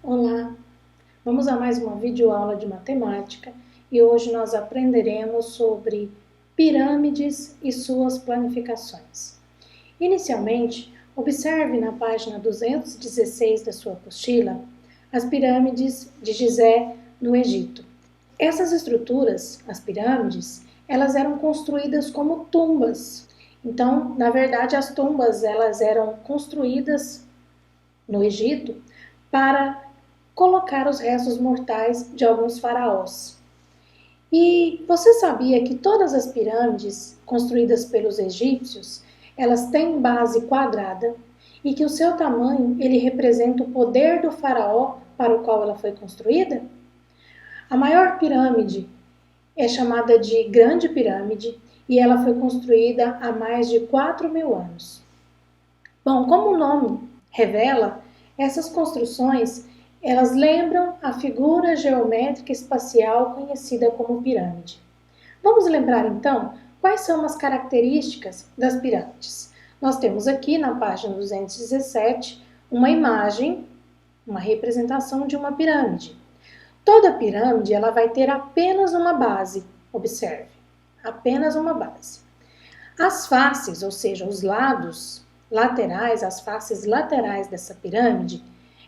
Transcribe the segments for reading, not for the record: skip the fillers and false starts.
Olá, vamos a mais uma videoaula de matemática e hoje nós aprenderemos sobre pirâmides e suas planificações. Inicialmente, observe na página 216 da sua apostila as pirâmides de Gizé no Egito. Essas estruturas, as pirâmides, elas eram construídas como tumbas. Então, na verdade, as tumbas elas eram construídas no Egito para colocar os restos mortais de alguns faraós. E você sabia que todas as pirâmides construídas pelos egípcios, elas têm base quadrada e que o seu tamanho ele representa o poder do faraó para o qual ela foi construída? A maior pirâmide é chamada de Grande Pirâmide e ela foi construída há mais de 4.000 anos. Bom, como o nome revela, essas construções elas lembram a figura geométrica espacial conhecida como pirâmide. Vamos lembrar então quais são as características das pirâmides. Nós temos aqui na página 217 uma imagem, uma representação de uma pirâmide. Toda pirâmide ela vai ter apenas uma base, observe, apenas uma base. As faces, ou seja, os lados laterais, as faces laterais dessa pirâmide,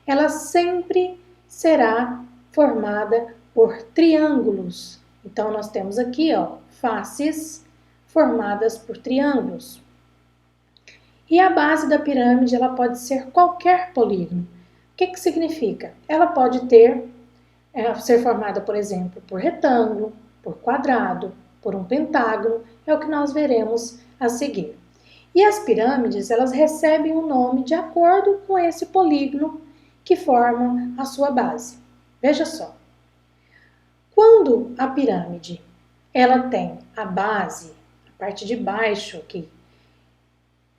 ela sempre será formada por triângulos. Então, nós temos aqui, faces formadas por triângulos. E a base da pirâmide, ela pode ser qualquer polígono. O que significa? Ela pode ser formada, por exemplo, por retângulo, por quadrado, por um pentágono, é o que nós veremos a seguir. E as pirâmides, elas recebem o nome de acordo com esse polígono que forma a sua base. Veja só, quando a pirâmide ela tem a base, a parte de baixo aqui,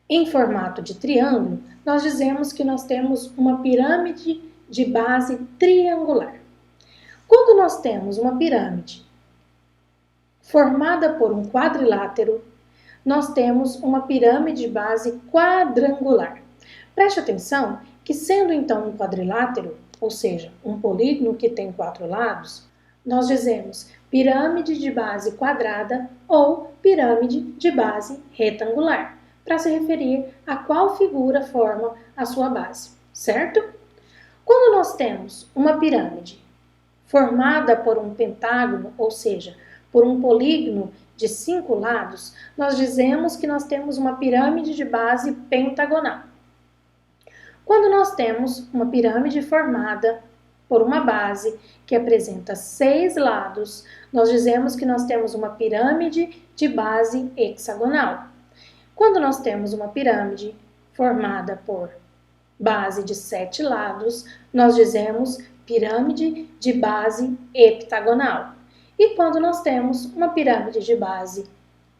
em formato de triângulo, nós dizemos que nós temos uma pirâmide de base triangular. Quando nós temos uma pirâmide formada por um quadrilátero, nós temos uma pirâmide de base quadrangular. Preste atenção que sendo então um quadrilátero, ou seja, um polígono que tem 4 lados, nós dizemos pirâmide de base quadrada ou pirâmide de base retangular, para se referir a qual figura forma a sua base, certo? Quando nós temos uma pirâmide formada por um pentágono, ou seja, por um polígono de 5 lados, nós dizemos que nós temos uma pirâmide de base pentagonal. Quando nós temos uma pirâmide formada por uma base que apresenta 6 lados, nós dizemos que nós temos uma pirâmide de base hexagonal. Quando nós temos uma pirâmide formada por base de 7 lados, nós dizemos pirâmide de base heptagonal. E quando nós temos uma pirâmide de base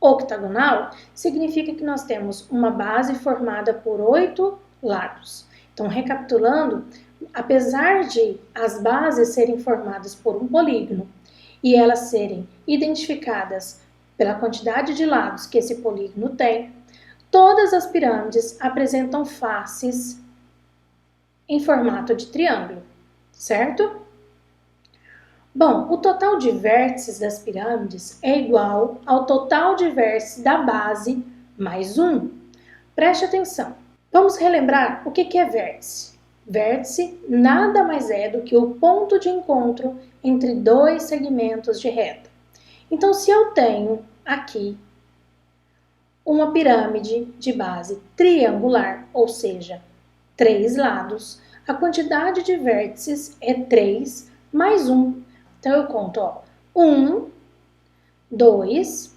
octagonal, significa que nós temos uma base formada por 8 lados. Então, recapitulando, apesar de as bases serem formadas por um polígono e elas serem identificadas pela quantidade de lados que esse polígono tem, todas as pirâmides apresentam faces em formato de triângulo, certo? Bom, o total de vértices das pirâmides é igual ao total de vértices da base mais 1. Preste atenção. Vamos relembrar o que é vértice. Vértice nada mais é do que o ponto de encontro entre 2 segmentos de reta. Então, se eu tenho aqui uma pirâmide de base triangular, ou seja, 3 lados, a quantidade de vértices é 3 mais 1. Então, eu conto 1, 2,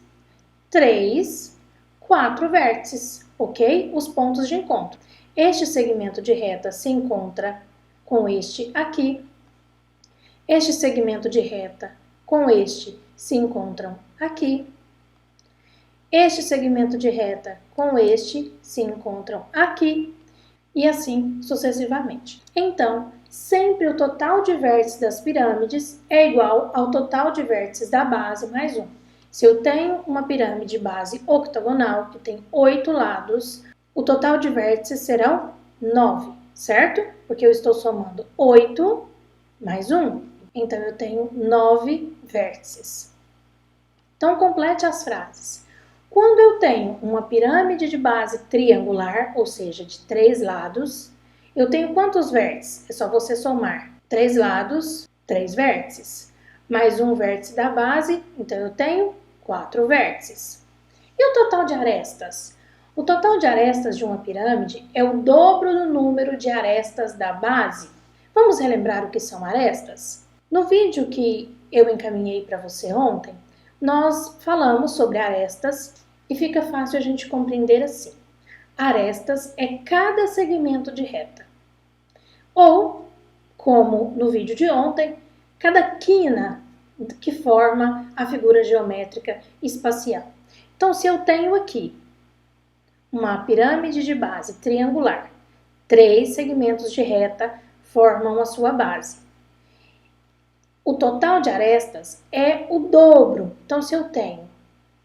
3, 4 vértices, ok? Os pontos de encontro. Este segmento de reta se encontra com este aqui. Este segmento de reta com este se encontram aqui. Este segmento de reta com este se encontram aqui. E assim sucessivamente. Então, sempre o total de vértices das pirâmides é igual ao total de vértices da base mais 1. Se eu tenho uma pirâmide de base octagonal, que tem 8 lados, o total de vértices serão 9, certo? Porque eu estou somando 8 mais 1. Então, eu tenho 9 vértices. Então, complete as frases. Quando eu tenho uma pirâmide de base triangular, ou seja, de 3 lados, eu tenho quantos vértices? É só você somar 3 lados, 3 vértices. Mais um vértice da base, então eu tenho 4 vértices. E o total de arestas? O total de arestas de uma pirâmide é o dobro do número de arestas da base. Vamos relembrar o que são arestas? No vídeo que eu encaminhei para você ontem, nós falamos sobre arestas e fica fácil a gente compreender assim. Arestas é cada segmento de reta. Ou, como no vídeo de ontem, cada quina que forma a figura geométrica espacial. Então, se eu tenho aqui uma pirâmide de base triangular, 3 segmentos de reta formam a sua base. O total de arestas é o dobro. Então, se eu tenho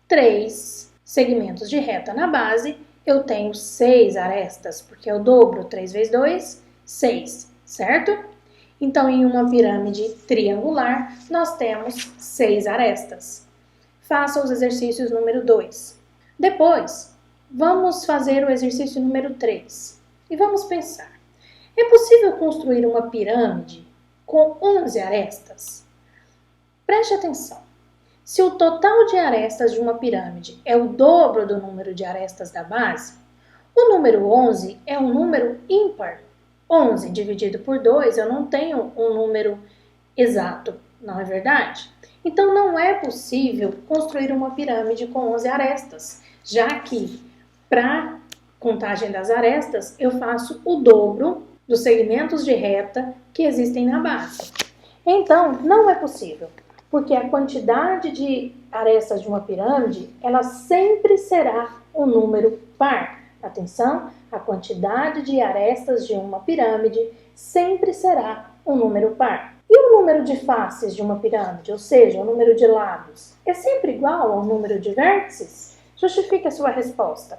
3 segmentos de reta na base, eu tenho 6 arestas, porque é o dobro, 3 vezes 2, 6, certo? Então, em uma pirâmide triangular, nós temos 6 arestas. Faça os exercícios número 2. Depois, vamos fazer o exercício número 3. E vamos pensar. É possível construir uma pirâmide com 11 arestas? Preste atenção. Se o total de arestas de uma pirâmide é o dobro do número de arestas da base, o número 11 é um número ímpar. 11 dividido por 2, eu não tenho um número exato, não é verdade? Então, não é possível construir uma pirâmide com 11 arestas, já que, para contagem das arestas, eu faço o dobro dos segmentos de reta que existem na base. Então, não é possível, porque a quantidade de arestas de uma pirâmide, ela sempre será um número par. Atenção, a quantidade de arestas de uma pirâmide sempre será um número par. E o número de faces de uma pirâmide, ou seja, o número de lados, é sempre igual ao número de vértices? Justifique a sua resposta.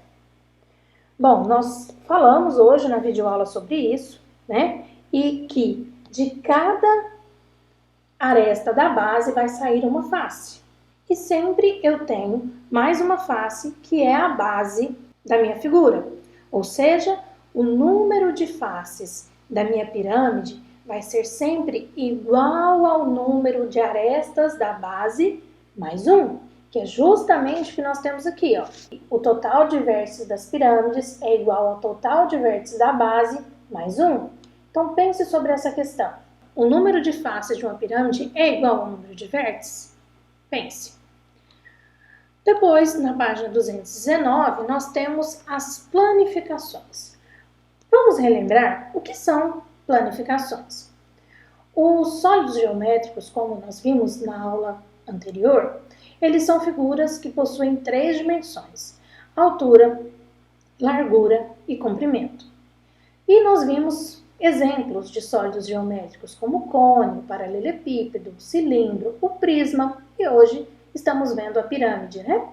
Bom, nós falamos hoje na videoaula sobre isso, né? E que de cada aresta da base vai sair uma face. E sempre eu tenho mais uma face que é a base da minha figura. Ou seja, o número de faces da minha pirâmide vai ser sempre igual ao número de arestas da base mais 1, que é justamente o que nós temos aqui, ó. O total de vértices das pirâmides é igual ao total de vértices da base mais 1. Então pense sobre essa questão. O número de faces de uma pirâmide é igual ao número de vértices? Pense. Depois, na página 219, nós temos as planificações. Vamos relembrar o que são planificações. Os sólidos geométricos, como nós vimos na aula anterior, eles são figuras que possuem 3 dimensões: altura, largura e comprimento. E nós vimos exemplos de sólidos geométricos como o cone, o paralelepípedo, o cilindro, o prisma e hoje estamos vendo a pirâmide, né?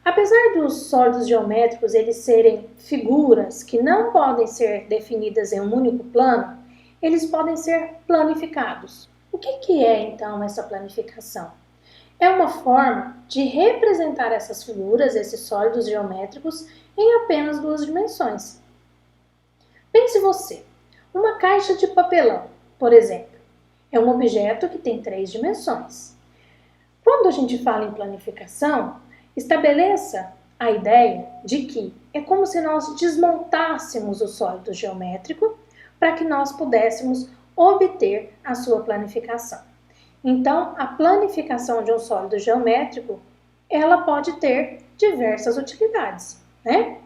Apesar dos sólidos geométricos eles serem figuras que não podem ser definidas em um único plano, eles podem ser planificados. O que é então essa planificação? É uma forma de representar essas figuras, esses sólidos geométricos, em apenas 2 dimensões. Pense você, uma caixa de papelão, por exemplo, é um objeto que tem 3 dimensões. Quando a gente fala em planificação, estabeleça a ideia de que é como se nós desmontássemos o sólido geométrico para que nós pudéssemos obter a sua planificação. Então, a planificação de um sólido geométrico, ela pode ter diversas utilidades, né?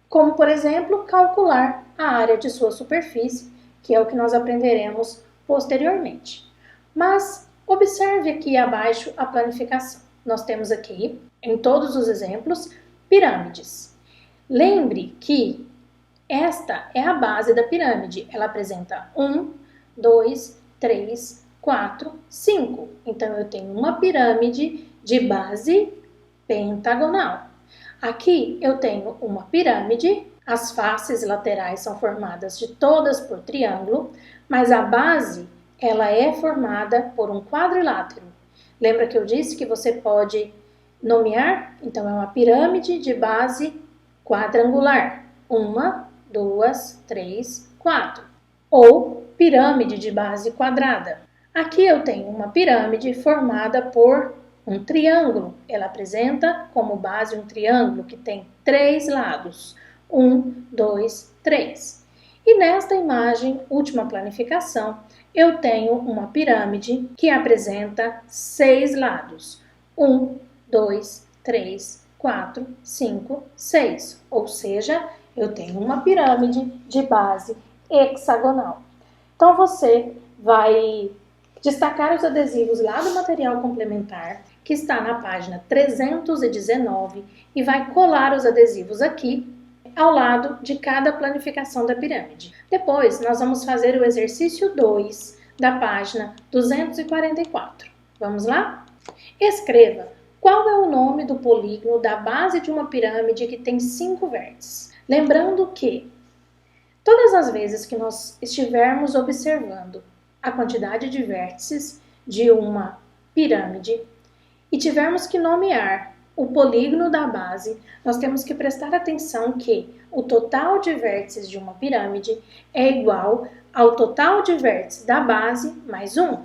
Como, por exemplo, calcular a área de sua superfície, que é o que nós aprenderemos posteriormente. Mas observe aqui abaixo a planificação. Nós temos aqui, em todos os exemplos, pirâmides. Lembre que esta é a base da pirâmide. Ela apresenta 1, 2, 3, 4, 5. Então, eu tenho uma pirâmide de base pentagonal. Aqui eu tenho uma pirâmide, as faces laterais são formadas de todas por triângulo, mas a base ela é formada por um quadrilátero. Lembra que eu disse que você pode nomear? Então, é uma pirâmide de base quadrangular. 1, 2, 3, 4. Ou pirâmide de base quadrada. Aqui eu tenho uma pirâmide formada por um triângulo. Ela apresenta como base um triângulo que tem 3 lados. 1, 2, 3. E nesta imagem, última planificação, eu tenho uma pirâmide que apresenta 6 lados. 1, 2, 3, 4, 5, 6. Ou seja, eu tenho uma pirâmide de base hexagonal. Então, você vai destacar os adesivos lá do material complementar, que está na página 319, e vai colar os adesivos aqui, ao lado de cada planificação da pirâmide. Depois, nós vamos fazer o exercício 2 da página 244. Vamos lá? Escreva qual é o nome do polígono da base de uma pirâmide que tem 5 vértices. Lembrando que todas as vezes que nós estivermos observando a quantidade de vértices de uma pirâmide e tivermos que nomear o polígono da base, nós temos que prestar atenção que o total de vértices de uma pirâmide é igual ao total de vértices da base mais 1.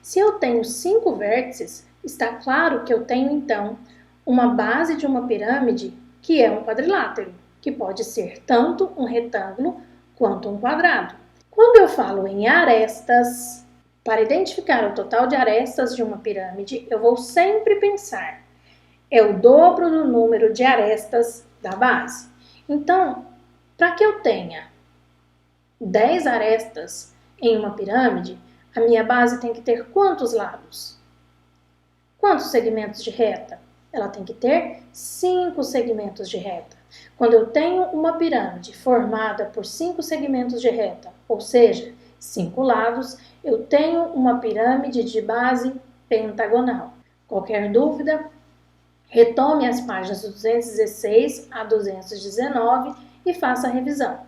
Se eu tenho 5 vértices, está claro que eu tenho então uma base de uma pirâmide que é um quadrilátero, que pode ser tanto um retângulo quanto um quadrado. Quando eu falo em arestas, para identificar o total de arestas de uma pirâmide, eu vou sempre pensar é o dobro do número de arestas da base. Então, para que eu tenha 10 arestas em uma pirâmide, a minha base tem que ter quantos lados? Quantos segmentos de reta? Ela tem que ter 5 segmentos de reta. Quando eu tenho uma pirâmide formada por 5 segmentos de reta, ou seja, 5 lados, eu tenho uma pirâmide de base pentagonal. Qualquer dúvida? Retome as páginas 216 a 219 e faça a revisão.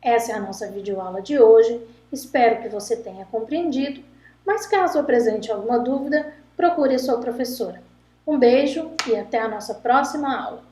Essa é a nossa videoaula de hoje. Espero que você tenha compreendido, mas caso apresente alguma dúvida, procure a sua professora. Um beijo e até a nossa próxima aula.